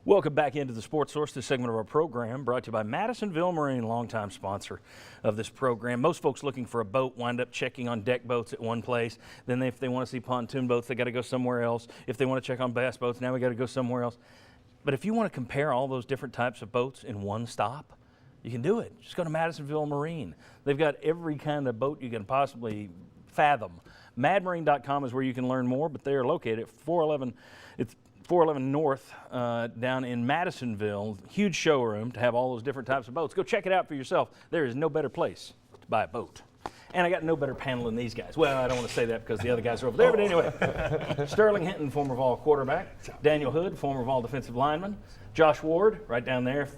Welcome back into the Sports Source, this segment of our program brought to you by Madisonville Marine, longtime sponsor of this program. Most folks looking for a boat wind up checking on deck boats at one place. Then if they want to see pontoon boats, they got to go somewhere else. If they want to check on bass boats, now we got to go somewhere else. But if you want to compare all those different types of boats in one stop, you can do it. Just go to Madisonville Marine. They've got every kind of boat you can possibly fathom. Madmarine.com is where you can learn more, but they are located at 411 North down in Madisonville. Huge showroom to have all those different types of boats. Go check it out for yourself. There is no better place to buy a boat. And I got no better panel than these guys. Well, I don't want to say that because the other guys are over there, but anyway. Sterling Hinton, former Vol quarterback. Daniel Hood, former Vol defensive lineman. Josh Ward, right down there.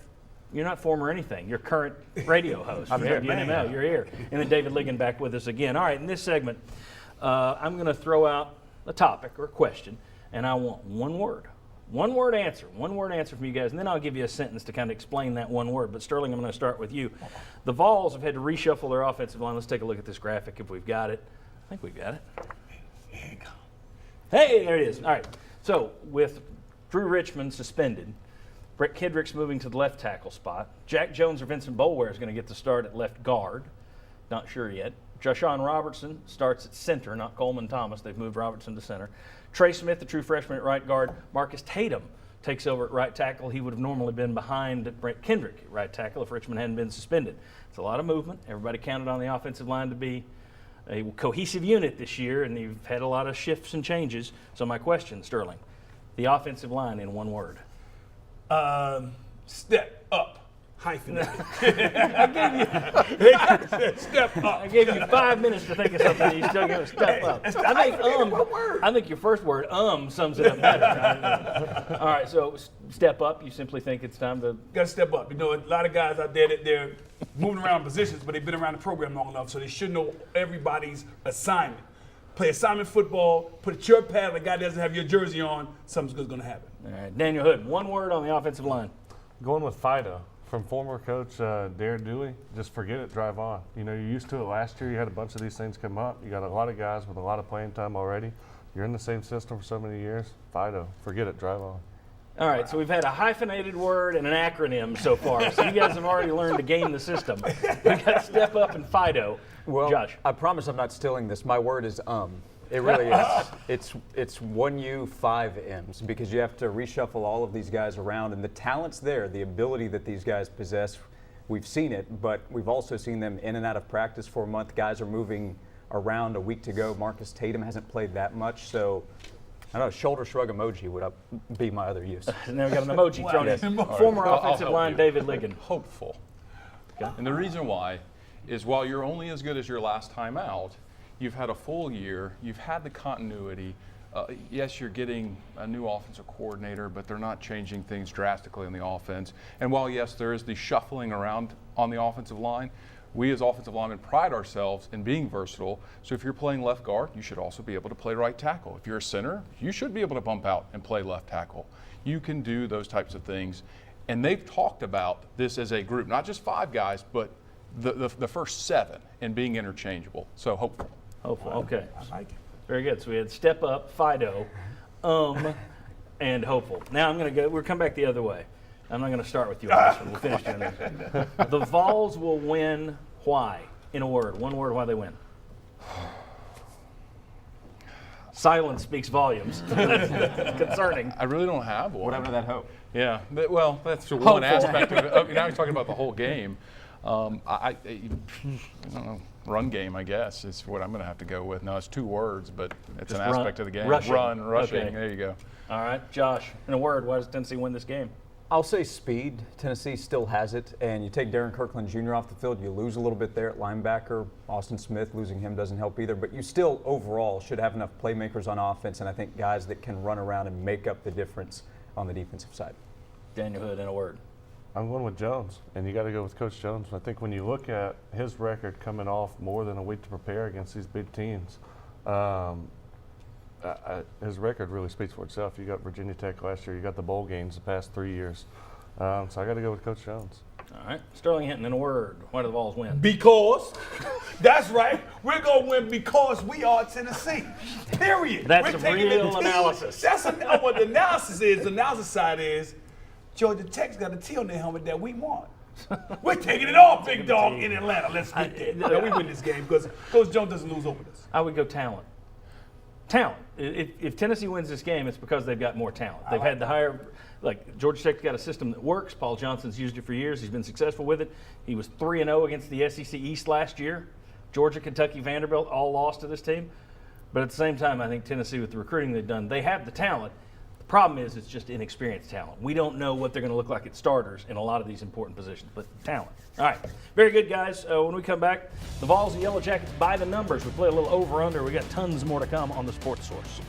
You're not former anything. You're current radio host. I'm here, man. You're here. And then David Ligon back with us again. All right, in this segment, I'm going to throw out a topic or a question, and I want one word answer from you guys, and then I'll give you a sentence to kind of explain that one word. But Sterling, I'm going to start with you. The Vols have had to reshuffle their offensive line. Let's take a look at this graphic if we've got it. I think we've got it. Here you go. Hey, there it is. All right. So with Drew Richmond suspended, Brett Kendricks moving to the left tackle spot, Jack Jones or Vincent Boulware is going to get the start at left guard. Not sure yet. Joshawn Robertson starts at center, not Coleman Thomas. They've moved Robertson to center. Trey Smith, the true freshman at right guard. Marcus Tatum takes over at right tackle. He would have normally been behind Brett Kendrick at right tackle if Richmond hadn't been suspended. It's a lot of movement. Everybody counted on the offensive line to be a cohesive unit this year, and you've had a lot of shifts and changes. So my question, Sterling, the offensive line in one word. Step up. Hyphenated. Step up. I gave you 5 minutes to think of something. You still give it step up. I think your first word, sums it up better. All right, so step up. You simply think it's time to. Got to step up. You know, a lot of guys out there that they're moving around positions, but they've been around the program long enough, so they should know everybody's assignment. Play assignment football. Put your pad. The guy doesn't have your jersey on. Something's good's going to happen. All right, Daniel Hood. One word on the offensive line. Going with Fido. From former coach Darren Dooley, just forget it, drive on. You know, you're used to it last year. You had a bunch of these things come up. You got a lot of guys with a lot of playing time already. You're in the same system for so many years. Fido, forget it, drive on. All right, so we've had a hyphenated word and an acronym so far. So you guys have already learned to game the system. We got to step up and Fido. Well, Josh. I promise I'm not stealing this. My word is It really is. It's 1 U, 5 M's, because you have to reshuffle all of these guys around, and the talent's there, the ability that these guys possess. We've seen it, but we've also seen them in and out of practice for a month. Guys are moving around a week to go. Marcus Tatum hasn't played that much, so I don't know, shoulder shrug emoji would be my other use. And then we got an emoji thrown in. Former offensive line, David Ligon. Hopeful. Okay. And the reason why is while you're only as good as your last time out, you've had a full year, you've had the continuity. Yes, you're getting a new offensive coordinator, but they're not changing things drastically in the offense. And while, yes, there is the shuffling around on the offensive line, we as offensive linemen pride ourselves in being versatile. So if you're playing left guard, you should also be able to play right tackle. If you're a center, you should be able to bump out and play left tackle. You can do those types of things. And they've talked about this as a group, not just 5 guys, but the first 7 and being interchangeable. So hopeful. Hopeful, okay. I like it. Very good. So we had step up, Fido, and hopeful. Now we'll come back the other way. I'm not going to start with you on this one. We'll finish doing this. The Vols will win. Why? In a word. One word why they win. Silence speaks volumes. That's concerning. I really don't have one. Whatever that hope. Yeah, well, that's one aspect of it. Now he's talking about the whole game. I don't know. Run game, I guess, is what I'm going to have to go with. No, it's 2 words, but it's Just an aspect of the game. Rushing. Rushing. Okay. There you go. All right, Josh, in a word, why does Tennessee win this game? I'll say speed. Tennessee still has it, and you take Darren Kirkland Jr. off the field, you lose a little bit there at linebacker. Austin Smith, losing him doesn't help either, but you still overall should have enough playmakers on offense, and I think guys that can run around and make up the difference on the defensive side. Daniel Hood, in a word. I'm going with Jones, and you got to go with Coach Jones. I think when you look at his record coming off more than a week to prepare against these big teams, his record really speaks for itself. You got Virginia Tech last year. You got the bowl games the past 3 years. So I got to go with Coach Jones. All right, Sterling Hinton, in a word, why do the Vols win? Because, that's right, we're going to win because we are Tennessee. Period. That's We're a taking real the team. analysis. That's what the analysis is. The analysis side is Georgia Tech's got a T on their helmet that we want. We're taking it off, big dog, in Atlanta. Let's get there. Yeah, we win this game because Coach Jones doesn't lose over us. I would go talent. Talent. If Tennessee wins this game, it's because they've got more talent. They've had the higher, like Georgia Tech's got a system that works. Paul Johnson's used it for years. He's been successful with it. He was 3-0 against the SEC East last year. Georgia, Kentucky, Vanderbilt all lost to this team. But at the same time, I think Tennessee, with the recruiting they've done, they have the talent. The problem is it's just inexperienced talent. We don't know what they're going to look like at starters in a lot of these important positions, but talent. All right, very good, guys. When we come back, the Vols and Yellow Jackets by the numbers. We play a little over-under. We got tons more to come on the Sports Source.